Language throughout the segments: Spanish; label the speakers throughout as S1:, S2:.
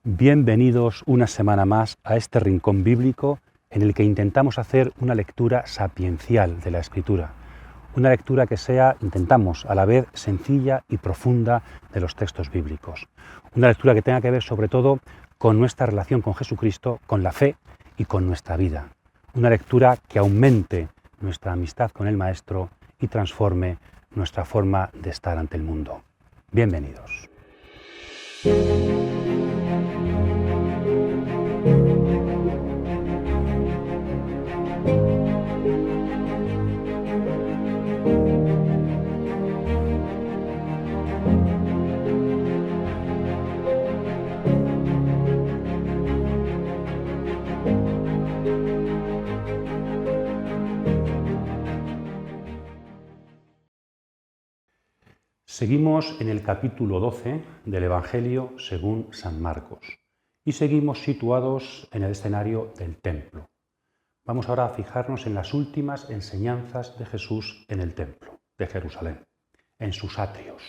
S1: Bienvenidos una semana más a este rincón bíblico en el que intentamos hacer una lectura sapiencial de la Escritura. Una lectura que sea, intentamos, a la vez sencilla y profunda de los textos bíblicos. Una lectura que tenga que ver sobre todo con nuestra relación con Jesucristo, con la fe y con nuestra vida. Una lectura que aumente nuestra amistad con el Maestro y transforme nuestra forma de estar ante el mundo. Bienvenidos. Seguimos en el capítulo 12 del Evangelio según San Marcos y seguimos situados en el escenario del templo. Vamos ahora a fijarnos en las últimas enseñanzas de Jesús en el templo de Jerusalén, en sus atrios.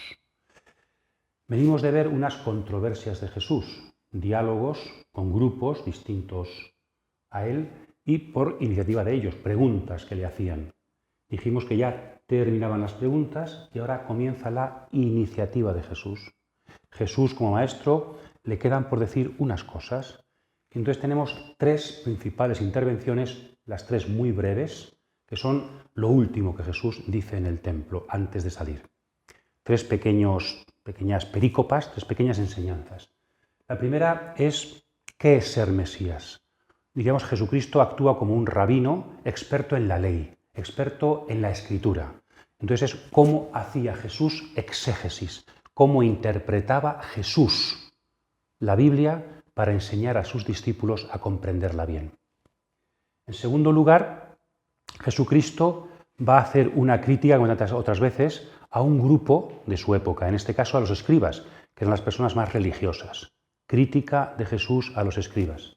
S1: Venimos de ver unas controversias de Jesús, diálogos con grupos distintos a él y por iniciativa de ellos, preguntas que le hacían. Dijimos que ya terminaban las preguntas y ahora comienza la iniciativa de Jesús. Jesús, como maestro, le quedan por decir unas cosas. Entonces tenemos tres principales intervenciones, las tres muy breves, que son lo último que Jesús dice en el templo antes de salir. Tres pequeñas perícopas, tres pequeñas enseñanzas. La primera es, ¿qué es ser Mesías? Diríamos, Jesucristo actúa como un rabino experto en la ley, experto en la escritura. Entonces es cómo hacía Jesús exégesis, cómo interpretaba Jesús la Biblia para enseñar a sus discípulos a comprenderla bien. En segundo lugar, Jesucristo va a hacer una crítica, como otras veces, a un grupo de su época, en este caso a los escribas, que eran las personas más religiosas. Crítica de Jesús a los escribas.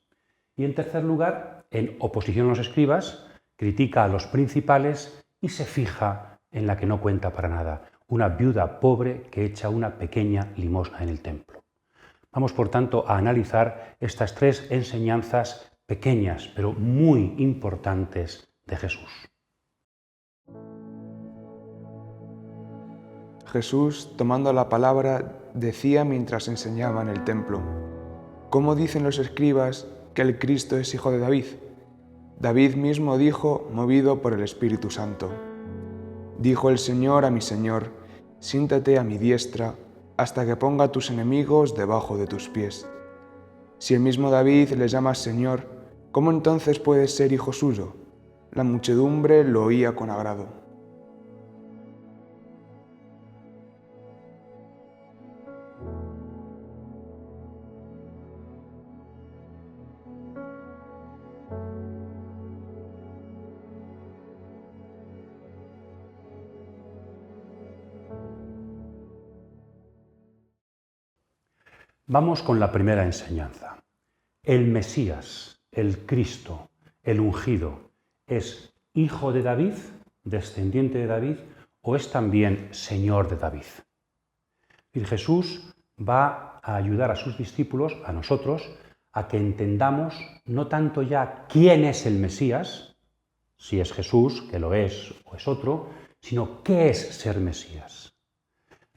S1: Y en tercer lugar, en oposición a los escribas, critica a los principales y se fija en la que no cuenta para nada, una viuda pobre que echa una pequeña limosna en el templo. Vamos, por tanto, a analizar estas tres enseñanzas pequeñas, pero muy importantes de Jesús.
S2: Jesús, tomando la palabra, decía mientras enseñaba en el templo: ¿Cómo dicen los escribas que el Cristo es hijo de David? David mismo dijo, movido por el Espíritu Santo: Dijo el Señor a mi Señor, siéntate a mi diestra, hasta que ponga a tus enemigos debajo de tus pies. Si el mismo David le llama Señor, ¿cómo entonces puede ser hijo suyo? La muchedumbre lo oía con agrado.
S1: Vamos con la primera enseñanza. El Mesías, el Cristo, el ungido, ¿es hijo de David, descendiente de David, o es también Señor de David? Y Jesús va a ayudar a sus discípulos, a nosotros, a que entendamos no tanto ya quién es el Mesías, si es Jesús, que lo es o es otro, sino qué es ser Mesías.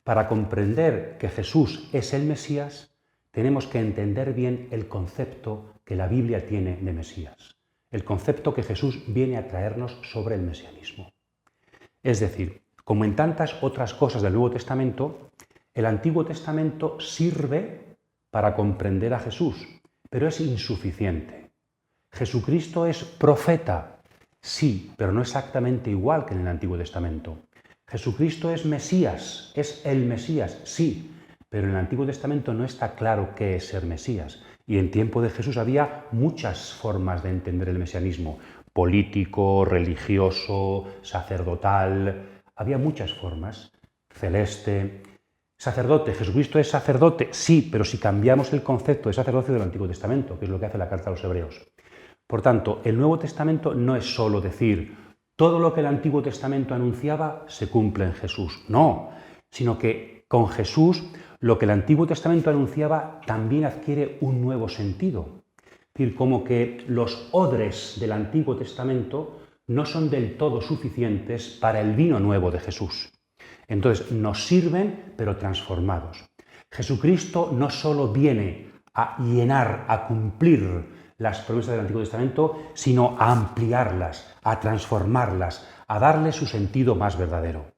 S1: Para comprender que Jesús es el Mesías, tenemos que entender bien el concepto que la Biblia tiene de Mesías, el concepto que Jesús viene a traernos sobre el mesianismo. Es decir, como en tantas otras cosas del Nuevo Testamento, el Antiguo Testamento sirve para comprender a Jesús, pero es insuficiente. Jesucristo es profeta, sí, pero no exactamente igual que en el Antiguo Testamento. Jesucristo es Mesías, es el Mesías, sí, pero en el Antiguo Testamento no está claro qué es ser Mesías. Y en tiempo de Jesús había muchas formas de entender el mesianismo, político, religioso, sacerdotal, había muchas formas, celeste. Sacerdote, ¿Jesucristo es sacerdote? Sí, pero si cambiamos el concepto de sacerdocio del Antiguo Testamento, que es lo que hace la carta a los Hebreos. Por tanto, el Nuevo Testamento no es solo decir todo lo que el Antiguo Testamento anunciaba se cumple en Jesús. No, sino que con Jesús lo que el Antiguo Testamento anunciaba también adquiere un nuevo sentido. Es decir, como que los odres del Antiguo Testamento no son del todo suficientes para el vino nuevo de Jesús. Entonces nos sirven, pero transformados. Jesucristo no solo viene a llenar, a cumplir las promesas del Antiguo Testamento, sino a ampliarlas, a transformarlas, a darle su sentido más verdadero.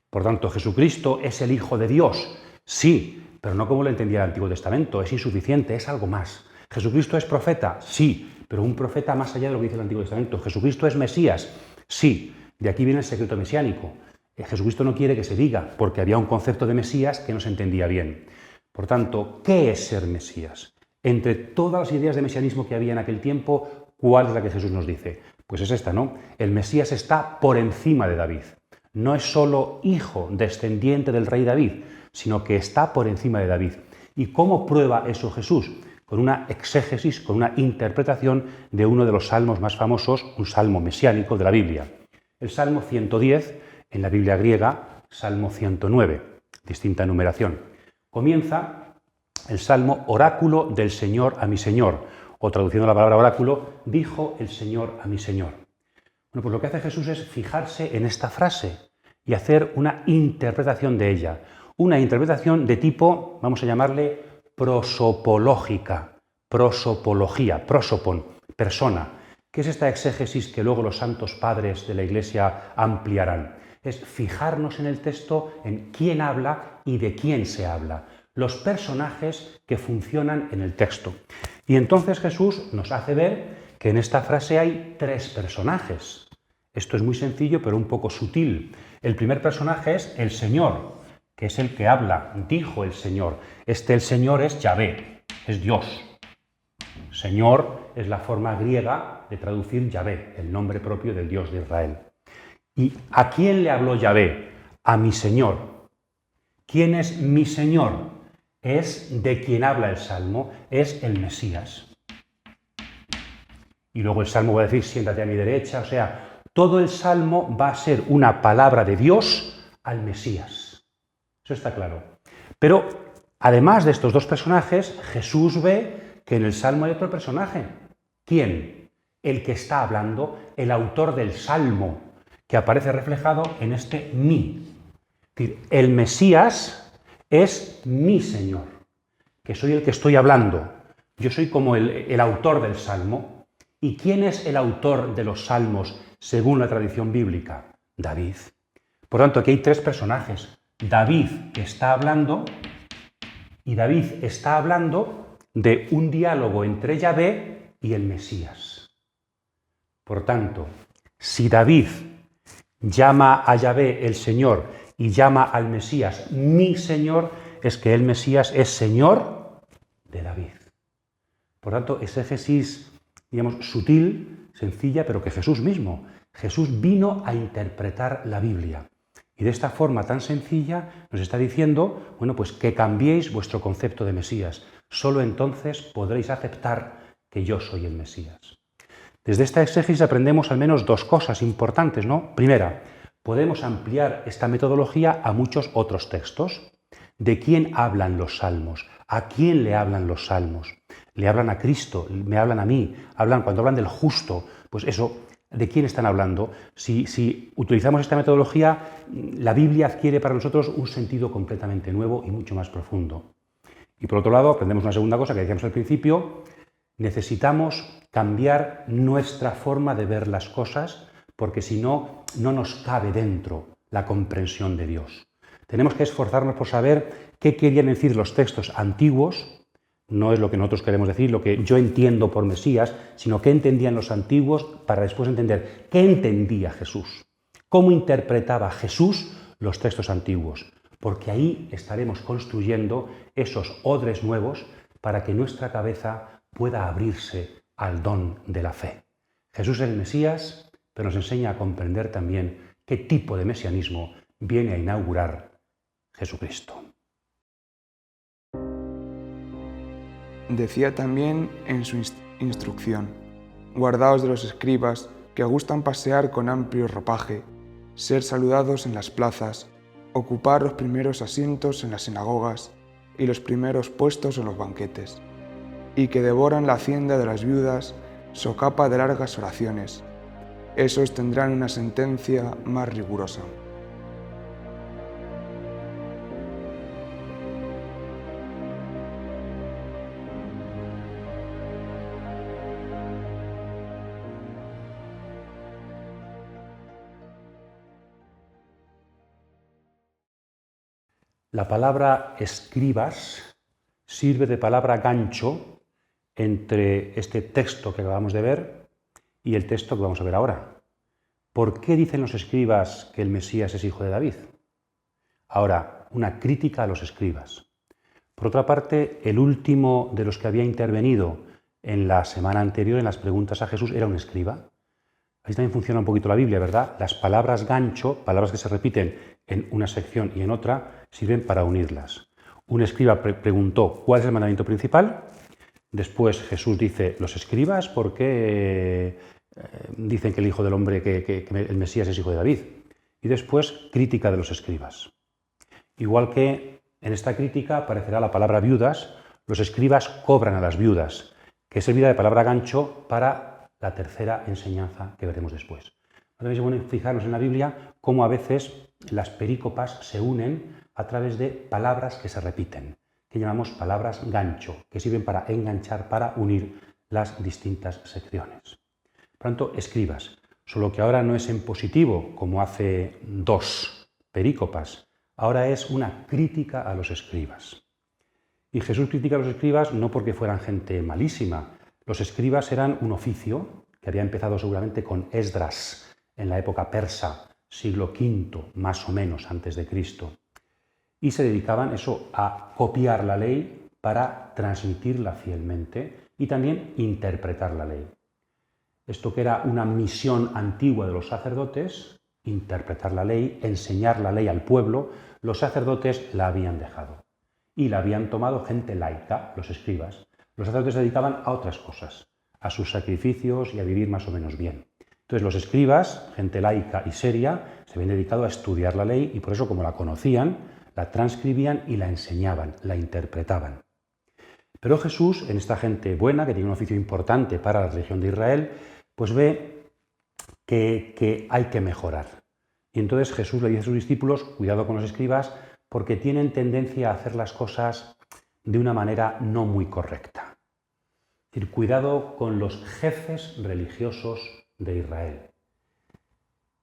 S1: Por tanto, Jesucristo es el Hijo de Dios, sí, pero no como lo entendía el Antiguo Testamento, es insuficiente, es algo más. Jesucristo es profeta, sí, pero un profeta más allá de lo que dice el Antiguo Testamento. Jesucristo es Mesías, sí, de aquí viene el secreto mesiánico. Jesucristo no quiere que se diga, porque había un concepto de Mesías que no se entendía bien. Por tanto, ¿qué es ser Mesías? Entre todas las ideas de mesianismo que había en aquel tiempo, ¿cuál es la que Jesús nos dice? Pues es esta, ¿no? El Mesías está por encima de David. No es solo hijo, descendiente del rey David, sino que está por encima de David. ¿Y cómo prueba eso Jesús? Con una exégesis, con una interpretación de uno de los salmos más famosos, un salmo mesiánico de la Biblia. El Salmo 110, en la Biblia griega, Salmo 109, distinta numeración. Comienza el Salmo oráculo del Señor a mi Señor, o traduciendo la palabra oráculo, dijo el Señor a mi Señor. Bueno, pues lo que hace Jesús es fijarse en esta frase y hacer una interpretación de ella. Una interpretación de tipo, vamos a llamarle prosopológica, prosopología, prosopon, persona. ¿Qué es esta exégesis que luego los santos padres de la Iglesia ampliarán? Es fijarnos en el texto, en quién habla y de quién se habla. Los personajes que funcionan en el texto. Y entonces Jesús nos hace ver que en esta frase hay tres personajes. Esto es muy sencillo, pero un poco sutil. El primer personaje es el Señor, que es el que habla, dijo el Señor. El Señor es Yahvé, es Dios. Señor es la forma griega de traducir Yahvé, el nombre propio del Dios de Israel. ¿Y a quién le habló Yahvé? A mi Señor. ¿Quién es mi Señor? Es de quien habla el Salmo, es el Mesías. Y luego el Salmo va a decir, siéntate a mi derecha, o sea, todo el Salmo va a ser una palabra de Dios al Mesías. Eso está claro. Pero, además de estos dos personajes, Jesús ve que en el Salmo hay otro personaje. ¿Quién? El que está hablando, el autor del Salmo, que aparece reflejado en este mí. Es decir, el Mesías es mi Señor, que soy el que estoy hablando. Yo soy como el autor del Salmo. ¿Y quién es el autor de los Salmos según la tradición bíblica? David. Por tanto, aquí hay tres personajes. David que está hablando, y David está hablando de un diálogo entre Yahvé y el Mesías. Por tanto, si David llama a Yahvé el Señor y llama al Mesías mi Señor, es que el Mesías es Señor de David. Por tanto, exégesis, digamos, sutil, sencilla, pero que Jesús mismo. Jesús vino a interpretar la Biblia. Y de esta forma tan sencilla nos está diciendo, bueno, pues que cambiéis vuestro concepto de Mesías. Solo entonces podréis aceptar que yo soy el Mesías. Desde esta exégesis aprendemos al menos dos cosas importantes, ¿no? Primera, podemos ampliar esta metodología a muchos otros textos. ¿De quién hablan los salmos? ¿A quién le hablan los salmos? Le hablan a Cristo, me hablan a mí, cuando hablan del justo, pues eso, ¿de quién están hablando? Si utilizamos esta metodología, la Biblia adquiere para nosotros un sentido completamente nuevo y mucho más profundo. Y por otro lado, aprendemos una segunda cosa que decíamos al principio, necesitamos cambiar nuestra forma de ver las cosas, porque si no, no nos cabe dentro la comprensión de Dios. Tenemos que esforzarnos por saber qué querían decir los textos antiguos, no es lo que nosotros queremos decir, lo que yo entiendo por Mesías, sino qué entendían los antiguos para después entender qué entendía Jesús, cómo interpretaba Jesús los textos antiguos, porque ahí estaremos construyendo esos odres nuevos para que nuestra cabeza pueda abrirse al don de la fe. Jesús es el Mesías, pero nos enseña a comprender también qué tipo de mesianismo viene a inaugurar Jesucristo.
S2: Decía también en su instrucción: guardaos de los escribas que gustan pasear con amplio ropaje, ser saludados en las plazas, ocupar los primeros asientos en las sinagogas y los primeros puestos en los banquetes, y que devoran la hacienda de las viudas, socapa de largas oraciones. Esos tendrán una sentencia más rigurosa.
S1: La palabra escribas sirve de palabra gancho entre este texto que acabamos de ver y el texto que vamos a ver ahora. ¿Por qué dicen los escribas que el Mesías es hijo de David? Ahora, una crítica a los escribas. Por otra parte, el último de los que había intervenido en la semana anterior en las preguntas a Jesús era un escriba. Ahí también funciona un poquito la Biblia, ¿verdad? Las palabras gancho, palabras que se repiten en una sección y en otra, sirven para unirlas. Un escriba preguntó cuál es el mandamiento principal. Después Jesús dice, los escribas, ¿por qué dicen que el Hijo del Hombre, que el Mesías es hijo de David? Y después, crítica de los escribas. Igual que en esta crítica aparecerá la palabra viudas, los escribas cobran a las viudas, que servirá de palabra gancho para la tercera enseñanza que veremos después. También es bueno fijarnos en la Biblia cómo a veces las perícopas se unen a través de palabras que se repiten, que llamamos palabras gancho, que sirven para enganchar, para unir las distintas secciones. Por lo tanto, escribas, solo que ahora no es en positivo, como hace dos perícopas, ahora es una crítica a los escribas. Y Jesús critica a los escribas no porque fueran gente malísima. Los escribas eran un oficio que había empezado seguramente con Esdras en la época persa, siglo V más o menos antes de Cristo. Y se dedicaban a copiar la ley para transmitirla fielmente y también interpretar la ley. Esto que era una misión antigua de los sacerdotes, interpretar la ley, enseñar la ley al pueblo, los sacerdotes la habían dejado y la habían tomado gente laica, los escribas. Los sacerdotes se dedicaban a otras cosas, a sus sacrificios y a vivir más o menos bien. Entonces los escribas, gente laica y seria, se habían dedicado a estudiar la ley y por eso, como la conocían, la transcribían y la enseñaban, la interpretaban. Pero Jesús, en esta gente buena, que tiene un oficio importante para la religión de Israel, pues ve que hay que mejorar. Y entonces Jesús le dice a sus discípulos, cuidado con los escribas, porque tienen tendencia a hacer las cosas de una manera no muy correcta. Es decir, cuidado con los jefes religiosos de Israel.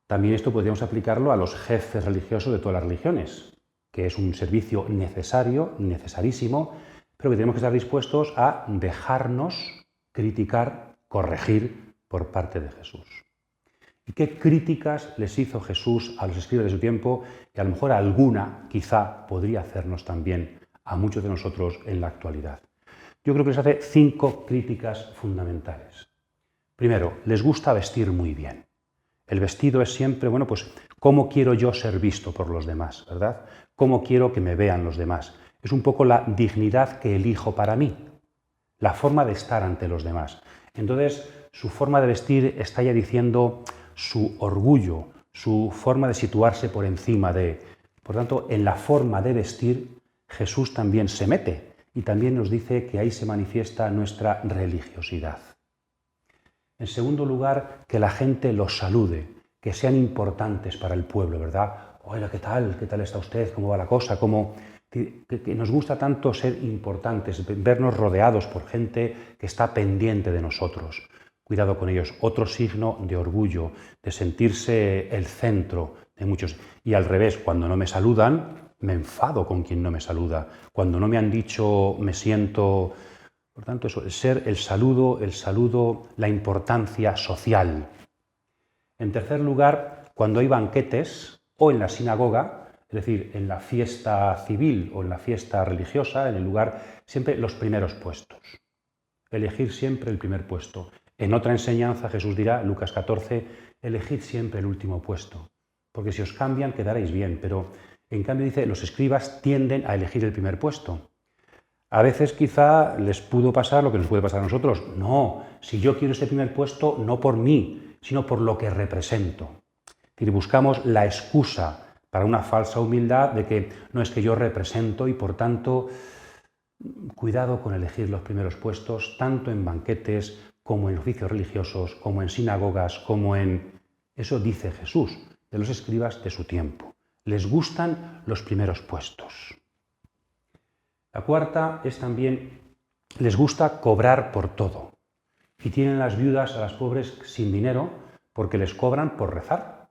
S1: También esto podríamos aplicarlo a los jefes religiosos de todas las religiones, que es un servicio necesario, necesarísimo, pero que tenemos que estar dispuestos a dejarnos criticar, corregir por parte de Jesús. ¿Y qué críticas les hizo Jesús a los escribas de su tiempo? Y a lo mejor alguna quizá podría hacernos también a muchos de nosotros en la actualidad. Yo creo que les hace 5 críticas fundamentales. Primero, les gusta vestir muy bien. El vestido es siempre, bueno, pues, ¿cómo quiero yo ser visto por los demás, verdad? ¿Cómo quiero que me vean los demás? Es un poco la dignidad que elijo para mí, la forma de estar ante los demás. Entonces, su forma de vestir está ya diciendo su orgullo, su forma de situarse por encima de... Por tanto, en la forma de vestir, Jesús también se mete y también nos dice que ahí se manifiesta nuestra religiosidad. En segundo lugar, que la gente los salude, que sean importantes para el pueblo, ¿verdad? Oiga, ¿qué tal? ¿Qué tal está usted? ¿Cómo va la cosa? Que nos gusta tanto ser importantes, vernos rodeados por gente que está pendiente de nosotros. Cuidado con ellos. Otro signo de orgullo, de sentirse el centro de muchos. Y al revés, cuando no me saludan, me enfado con quien no me saluda. Cuando no me han dicho, me siento... Por tanto, eso, el saludo, la importancia social. En tercer lugar, cuando hay banquetes o en la sinagoga, es decir, en la fiesta civil o en la fiesta religiosa, en el lugar, siempre los primeros puestos. Elegir siempre el primer puesto. En otra enseñanza Jesús dirá, Lucas 14, elegid siempre el último puesto, porque si os cambian quedaréis bien, pero en cambio dice, los escribas tienden a elegir el primer puesto. A veces quizá les pudo pasar lo que nos puede pasar a nosotros. No, si yo quiero ese primer puesto, no por mí, sino por lo que represento. Es decir, buscamos la excusa para una falsa humildad de que no es que yo represento y por tanto Cuidado con elegir los primeros puestos, tanto en banquetes como en oficios religiosos, como en sinagogas, como en... Eso dice Jesús de los escribas de su tiempo. Les gustan los primeros puestos. La cuarta es también, les gusta cobrar por todo. Y tienen las viudas a las pobres sin dinero porque les cobran por rezar.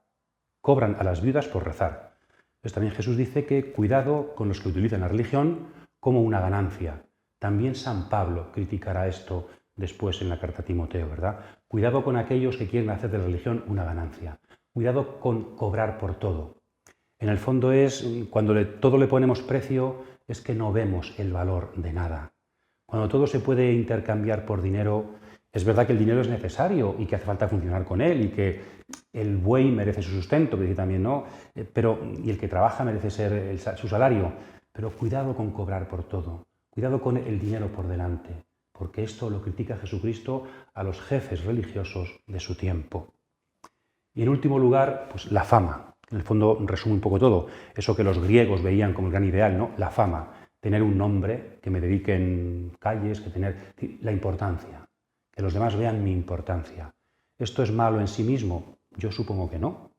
S1: Cobran a las viudas por rezar. Entonces también Jesús dice que cuidado con los que utilizan la religión como una ganancia. También San Pablo criticará esto después en la carta a Timoteo, ¿verdad? Cuidado con aquellos que quieren hacer de la religión una ganancia. Cuidado con cobrar por todo. En el fondo es, cuando todo le ponemos precio, es que no vemos el valor de nada. Cuando todo se puede intercambiar por dinero, es verdad que el dinero es necesario y que hace falta funcionar con él y que el buey merece su sustento, que dice también, ¿no? Y el que trabaja merece su salario. Pero cuidado con cobrar por todo. Cuidado con el dinero por delante, porque esto lo critica Jesucristo a los jefes religiosos de su tiempo. Y en último lugar, pues la fama. En el fondo resume un poco todo. Eso que los griegos veían como el gran ideal, ¿no? La fama. Tener un nombre, que me dedique en calles, que tener la importancia. Que los demás vean mi importancia. ¿Esto es malo en sí mismo? Yo supongo que no.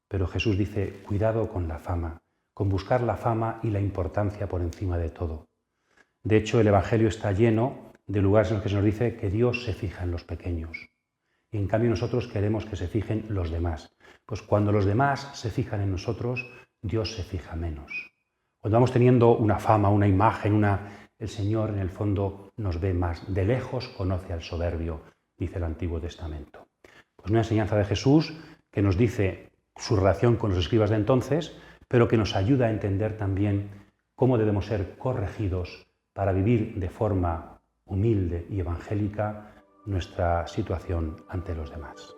S1: Pero Jesús dice, cuidado con la fama, con buscar la fama y la importancia por encima de todo. De hecho, el Evangelio está lleno de lugares en los que se nos dice que Dios se fija en los pequeños. Y en cambio nosotros queremos que se fijen los demás. Pues cuando los demás se fijan en nosotros, Dios se fija menos. Cuando vamos teniendo una fama, una imagen, el Señor en el fondo nos ve más. De lejos conoce al soberbio, dice el Antiguo Testamento. Pues una enseñanza de Jesús que nos dice su relación con los escribas de entonces, pero que nos ayuda a entender también cómo debemos ser corregidos para vivir de forma humilde y evangélica nuestra situación ante los demás.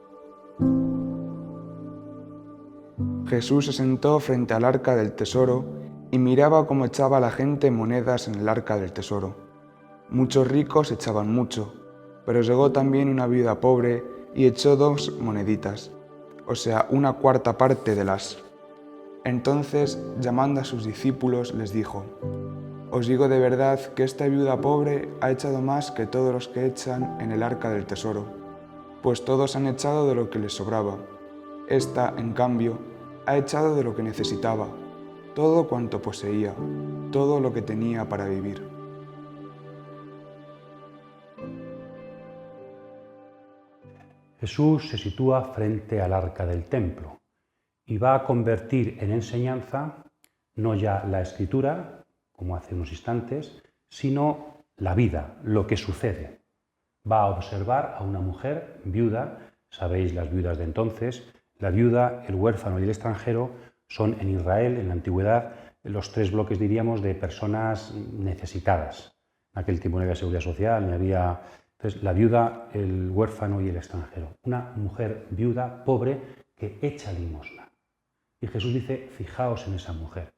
S2: Jesús se sentó frente al arca del tesoro y miraba cómo echaba la gente monedas en el arca del tesoro. Muchos ricos echaban mucho, pero llegó también una viuda pobre y echó 2 moneditas, o sea, 1/4 parte de las. Entonces, llamando a sus discípulos, les dijo: Os digo de verdad que esta viuda pobre ha echado más que todos los que echan en el arca del tesoro, pues todos han echado de lo que les sobraba. Esta, en cambio, ha echado de lo que necesitaba, todo cuanto poseía, todo lo que tenía para vivir.
S1: Jesús se sitúa frente al arca del templo y va a convertir en enseñanza no ya la escritura, como hace unos instantes, sino la vida, lo que sucede. Va a observar a una mujer viuda, sabéis las viudas de entonces, la viuda, el huérfano y el extranjero son en Israel, en la antigüedad, los 3 bloques, diríamos, de personas necesitadas. En aquel tiempo no había seguridad social, ni había... Entonces, la viuda, el huérfano y el extranjero. Una mujer viuda, pobre, que echa limosna. Y Jesús dice, fijaos en esa mujer.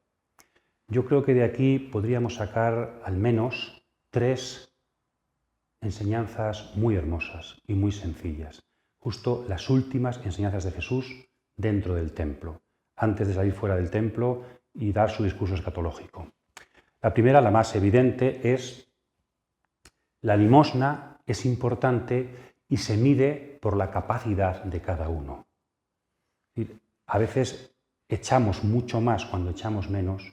S1: Yo creo que de aquí podríamos sacar al menos 3 enseñanzas muy hermosas y muy sencillas. Justo las últimas enseñanzas de Jesús dentro del templo, antes de salir fuera del templo y dar su discurso escatológico. La primera, la más evidente, es la limosna es importante y se mide por la capacidad de cada uno. A veces echamos mucho más cuando echamos menos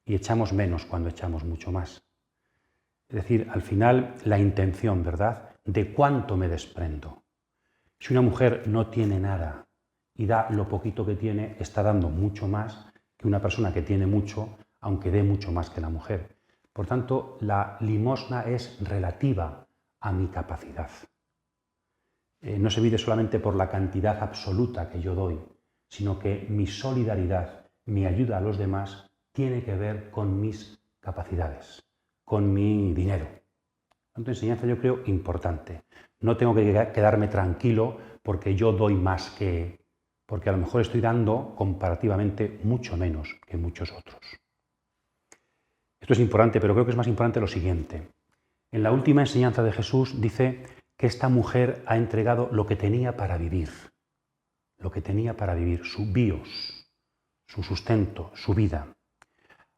S1: y echamos menos cuando echamos mucho más. Es decir, al final la intención, ¿verdad?, de cuánto me desprendo. Si una mujer no tiene nada y da lo poquito que tiene, está dando mucho más que una persona que tiene mucho, aunque dé mucho más que la mujer. Por tanto, la limosna es relativa a mi capacidad. No se mide solamente por la cantidad absoluta que yo doy, sino que mi solidaridad, mi ayuda a los demás, tiene que ver con mis capacidades, con mi dinero. Por tanto, enseñanza yo creo importante. No tengo que quedarme tranquilo porque yo doy más porque a lo mejor estoy dando comparativamente mucho menos que muchos otros. Esto es importante, pero creo que es más importante lo siguiente. En la última enseñanza de Jesús dice que esta mujer ha entregado lo que tenía para vivir, su bios, su sustento, su vida.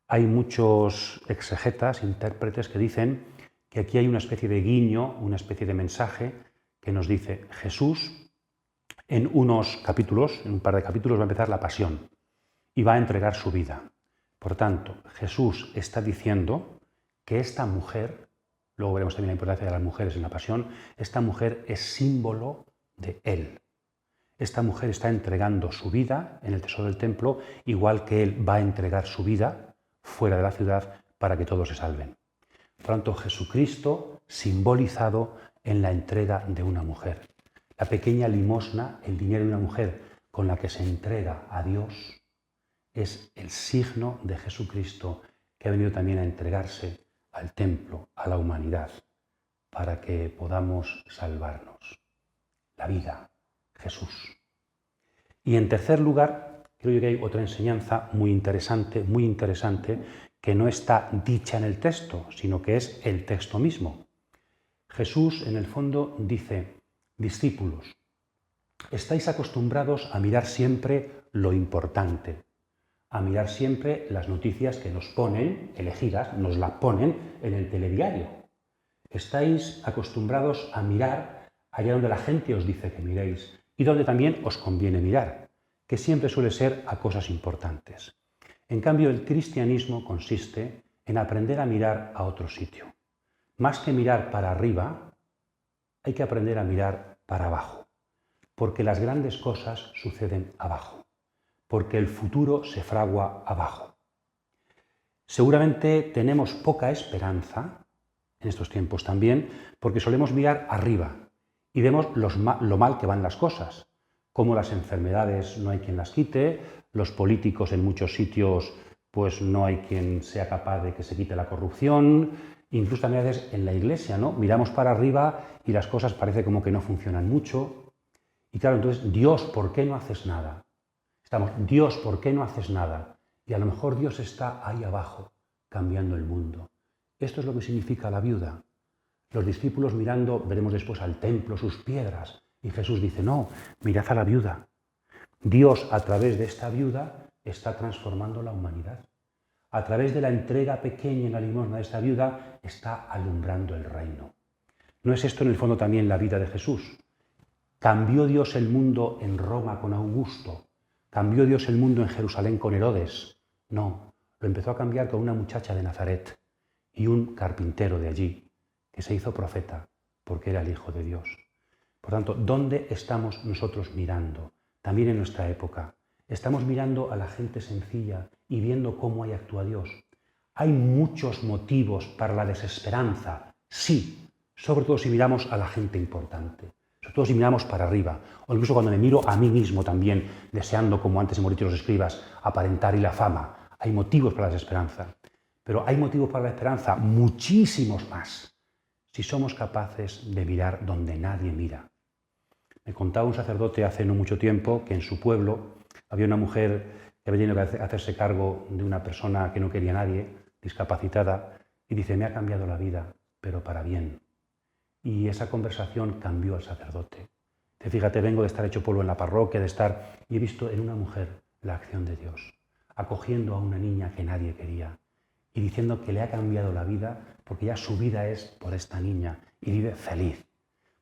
S1: Hay muchos exegetas, intérpretes, que dicen que aquí hay una especie de guiño, una especie de mensaje que nos dice Jesús en unos capítulos, en un par de capítulos, va a empezar la pasión y va a entregar su vida. Por tanto, Jesús está diciendo que esta mujer, luego veremos también la importancia de las mujeres en la pasión, esta mujer es símbolo de Él. Esta mujer está entregando su vida en el tesoro del templo, igual que Él va a entregar su vida fuera de la ciudad para que todos se salven. Por tanto, Jesucristo simbolizado en la entrega de una mujer. La pequeña limosna, el dinero de una mujer con la que se entrega a Dios, es el signo de Jesucristo que ha venido también a entregarse al templo, a la humanidad, para que podamos salvarnos. La vida, Jesús. Y en tercer lugar, creo que hay otra enseñanza muy interesante, que no está dicha en el texto, sino que es el texto mismo. Jesús, en el fondo, dice: discípulos, estáis acostumbrados a mirar siempre lo importante, a mirar siempre las noticias que nos ponen, elegidas, nos las ponen en el telediario. Estáis acostumbrados a mirar allá donde la gente os dice que miréis y donde también os conviene mirar, que siempre suele ser a cosas importantes. En cambio, el cristianismo consiste en aprender a mirar a otro sitio. Más que mirar para arriba, hay que aprender a mirar para abajo, porque las grandes cosas suceden abajo, porque el futuro se fragua abajo. Seguramente tenemos poca esperanza en estos tiempos también, porque solemos mirar arriba y vemos lo mal que van las cosas, como las enfermedades no hay quien las quite, los políticos en muchos sitios pues no hay quien sea capaz de que se quite la corrupción, incluso también a veces en la iglesia, ¿no? Miramos para arriba y las cosas parece como que no funcionan mucho. Y claro, entonces, Dios, ¿por qué no haces nada? Dios, ¿por qué no haces nada? Y a lo mejor Dios está ahí abajo, cambiando el mundo. Esto es lo que significa la viuda. Los discípulos mirando, veremos después al templo, sus piedras, y Jesús dice: no, mirad a la viuda. Dios, a través de esta viuda, está transformando la humanidad. A través de la entrega pequeña en la limosna de esta viuda, está alumbrando el reino. ¿No es esto en el fondo también la vida de Jesús? ¿Cambió Dios el mundo en Roma con Augusto? ¿Cambió Dios el mundo en Jerusalén con Herodes? No, lo empezó a cambiar con una muchacha de Nazaret y un carpintero de allí, que se hizo profeta porque era el Hijo de Dios. Por tanto, ¿dónde estamos nosotros mirando? También en nuestra época. Estamos mirando a la gente sencilla y viendo cómo ahí actúa Dios. ¿Hay muchos motivos para la desesperanza? Sí, sobre todo si miramos a la gente importante. Sobre todo si miramos para arriba, o incluso cuando me miro a mí mismo también, deseando, como antes hemos dicho los escribas, aparentar y la fama. Hay motivos para la desesperanza. Pero hay motivos para la esperanza, muchísimos más, si somos capaces de mirar donde nadie mira. Me contaba un sacerdote hace no mucho tiempo que en su pueblo había una mujer que había tenido que hacerse cargo de una persona que no quería a nadie, discapacitada, y dice: me ha cambiado la vida, pero para bien. Y esa conversación cambió al sacerdote. Dice: fíjate, vengo de estar hecho polvo en la parroquia, y he visto en una mujer la acción de Dios, acogiendo a una niña que nadie quería y diciendo que le ha cambiado la vida porque ya su vida es por esta niña y vive feliz.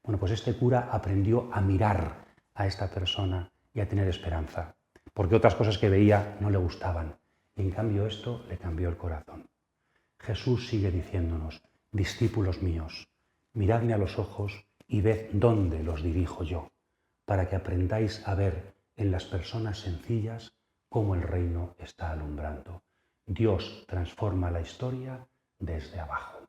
S1: Bueno, pues este cura aprendió a mirar a esta persona y a tener esperanza, porque otras cosas que veía no le gustaban. Y en cambio esto le cambió el corazón. Jesús sigue diciéndonos: discípulos míos, miradme a los ojos y ved dónde los dirijo yo, para que aprendáis a ver en las personas sencillas cómo el reino está alumbrando. Dios transforma la historia desde abajo.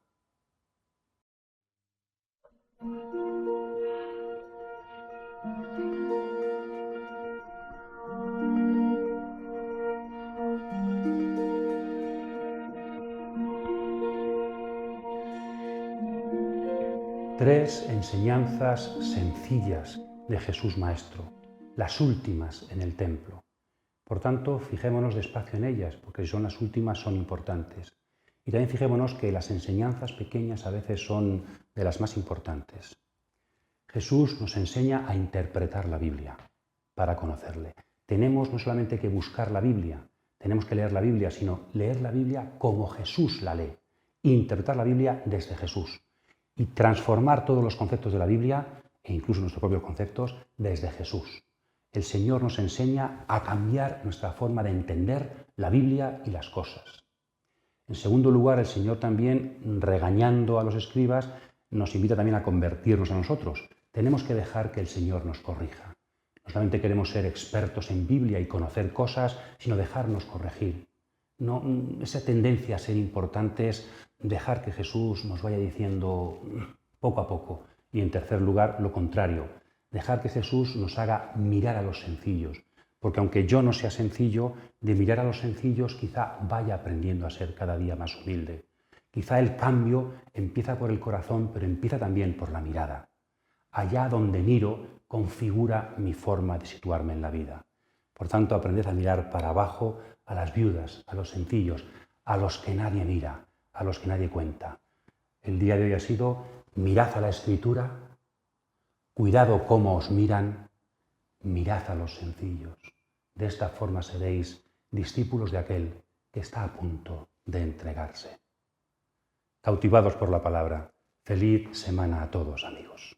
S1: Tres enseñanzas sencillas de Jesús Maestro, las últimas en el templo. Por tanto, fijémonos despacio en ellas, porque si son las últimas son importantes. Y también fijémonos que las enseñanzas pequeñas a veces son de las más importantes. Jesús nos enseña a interpretar la Biblia para conocerle. Tenemos no solamente que buscar la Biblia, tenemos que leer la Biblia, sino leer la Biblia como Jesús la lee, interpretar la Biblia desde Jesús y transformar todos los conceptos de la Biblia, e incluso nuestros propios conceptos, desde Jesús. El Señor nos enseña a cambiar nuestra forma de entender la Biblia y las cosas. En segundo lugar, el Señor también, regañando a los escribas, nos invita también a convertirnos a nosotros. Tenemos que dejar que el Señor nos corrija. No solamente queremos ser expertos en Biblia y conocer cosas, sino dejarnos corregir. No, esa tendencia a ser importantes, dejar que Jesús nos vaya diciendo poco a poco. Y en tercer lugar, lo contrario, dejar que Jesús nos haga mirar a los sencillos. Porque aunque yo no sea sencillo, de mirar a los sencillos quizá vaya aprendiendo a ser cada día más humilde. Quizá el cambio empieza por el corazón, pero empieza también por la mirada. Allá donde miro, configura mi forma de situarme en la vida. Por tanto, aprended a mirar para abajo a las viudas, a los sencillos, a los que nadie mira, a los que nadie cuenta. El día de hoy ha sido: mirad a la Escritura, cuidado cómo os miran, mirad a los sencillos. De esta forma seréis discípulos de aquel que está a punto de entregarse. Cautivados por la palabra, feliz semana a todos, amigos.